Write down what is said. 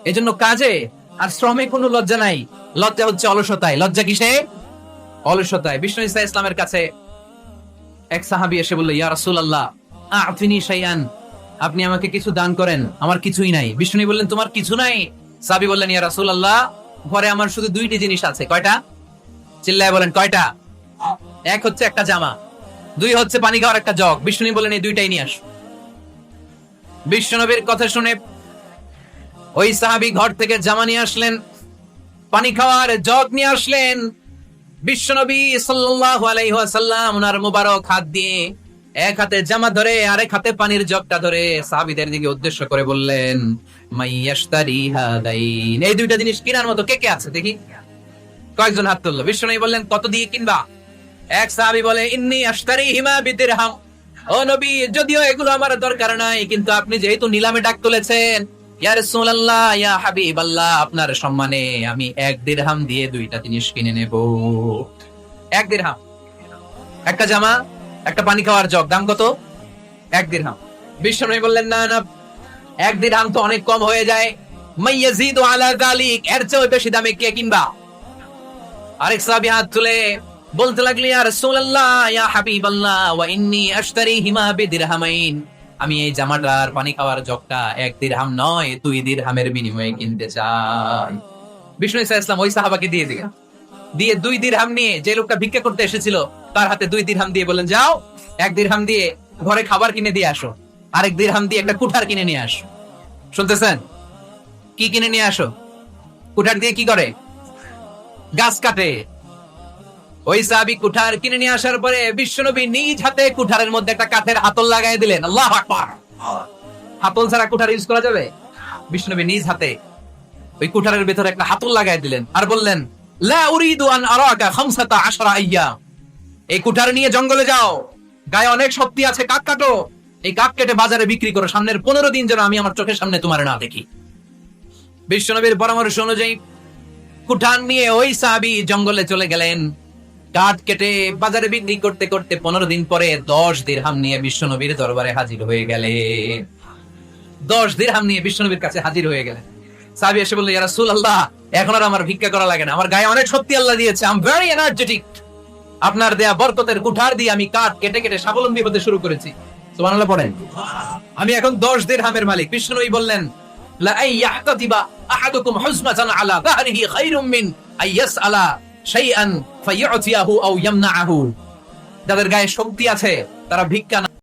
এজন্য কাজে আর শ্রমে কোনো লজ্জা নাই, লজ্জা হচ্ছে অলসতায়। লজ্জা কিসে? অলসতায়। বিষ্ণু ইসা ইসলামের কাছে এক সাহাবী এসে বলল, ইয়া রাসূলুল্লাহ আ'তিনি শাইআন, আপনি আমাকে কিছু দান করেন, আমার কিছুই নাই। বিষ্ণু বললেন, তোমার কিছু নাই? সাহাবী বললেন, ইয়া রাসূলুল্লাহ ঘরে আমার শুধু দুইটি জিনিস আছে। কয়টা? চিল্লায় বলেন কয়টা? এক হচ্ছে একটা জামা, দুই হচ্ছে পানি খাওয়ার একটা জগ। বিষ্ণু বললেন, এই দুইটাই নিয়ে আসো। বিশ্বনবীর কথা শুনে ওই সাহাবী ঘর থেকে জামা নিয়ে আসলেন, পানি খাওয়ার জগ নিয়ে আসলেন। বিশ্বনবী সাল্লাল্লাহু আলাইহি ওয়াসাল্লাম ওনার মুবারক হাত দিয়ে এক হাতে জামা ধরে আরেক হাতে পানির জগটা ধরে সাহাবীদের দিকে উদ্দেশ্য করে বললেন, মাইয়াশতারি হাদাইন, এই দুইটা জিনিস কেনার মতো কে কে আছে দেখি? কয়েকজন হাত তুললো। বিশ্বনবী বললেন, কত দিয়ে কিনবা? এক সাহাবী বলে, ইন্নী আশতারিহিমা বিদিরহাম, ও নবী যদিও এগুলো আমার দরকার নাই, কিন্তু আপনি যেহেতু নিলামে ডাক তুলেছেন, ইয়া রাসূলুল্লাহ ইয়া হাবিবাল্লাহ, আপনার সম্মানে আমি 1 দিরহাম দিয়ে দুইটা জিনিস কিনে নেব। 1 দিরহাম, একটা জামা, একটা পানি খাওয়ার জগ, দাম কত? 1 দিরহাম। বিশ্বনবী বললেন, না না, 1 দিরহাম তো অনেক কম হয়ে যায়, মাইয়াজিদু আলা যালিক, এর চেয়ে বেশি দামে কে কিনবা? আরেক সাহাবী হাত তুলে বলতে লাগলেন, ইয়া রাসূলুল্লাহ ইয়া হাবিবাল্লাহ ওয়া ইন্নী আশতারিহিমা বিদিরহামাইন, আমি এই জামাটার পানি খাওয়ার জগটা 1 দিরহাম নয় 2 দিরহামের বিনিময়ে কিনতে চাই। বিষ্ণু ইসা ইসলাম ওই সাহাবাকে দিয়ে 2 দিরহাম নিয়ে, যে লোকটা ভিক্ষা করতে এসেছিল তার হাতে 2 দিরহাম দিয়ে বলেন, যাও 1 দিরহাম দিয়ে ঘরে খাবার কিনে দিয়ে আসো, আরেক দিরহাম দিয়ে একটা কুঠার কিনে নিয়ে আসো। শুনতেছেন? কি কিনে নিয়ে আসো? কুঠার দিয়ে কি করে? গাছ কাটে। ওই সাহাবী কুঠার কিনে নিয়ে আসার পরে বিশ্বনবী নিজ হাতে কুঠারের মধ্যে একটা কাঠের হাতল লাগাই দিলেন। আল্লাহু আকবার। হাতল ছাড়া কুঠার ইউজ করা যাবে? বিশ্বনবী নিজ হাতে ওই কুঠারের ভিতরে একটা হাতল লাগাই দিলেন আর বললেন, লা উরিদু আন আরাকা 15 আইয়াম, এই কুঠার নিয়ে জঙ্গলে যাও, গায়ে অনেক শক্তি আছে, কাঠ কাটো, এই কাঠ কেটে বাজারে বিক্রি করো, সামনের 15 দিন যেন আমি আমার চোখের সামনে তোমার না দেখি। বিশ্বনবীর পরামর্শ অনুযায়ী কুঠার নিয়ে ওই সাহাবী জঙ্গলে চলে গেলেন। কাঠ কেটে বাজারে বিক্রি করতে করতে 15 দিন পরে 10 দিরহাম নিয়ে বিশ্বনবীর দরবারে হাজির হয়ে গেলেন। 10 দিরহাম নিয়ে বিশ্বনবীর কাছে হাজির হয়ে গেলেন। সাহাবী এসে বলল, ইয়া রাসূলুল্লাহ এখন আর আমার ভিক্ষা করা লাগে না, আমার গায়ে অনেক শক্তি আল্লাহ দিয়েছে, আই এম ভেরি এনার্জেটিক, আপনার দেয়া বরকতের কুঠার দিয়ে আমি কাঠ কেটে কেটে স্বাবলম্বী হতে শুরু করেছি। সুবহানাল্লাহ পড়েন। আমি এখন 10 দিরহামের মালিক। বিশ্বনবী বললেন, লা আইয়াহতাতিবা আহাদুকুম হুজমাতান আলা যাহরিহি খায়রুম মিন আইয়াসআলা শাইআন ফায়ু'তিয়াহু আও ইয়ামনাহু, যাদের গায়ে শক্তি আছে তারা ভিক্ষা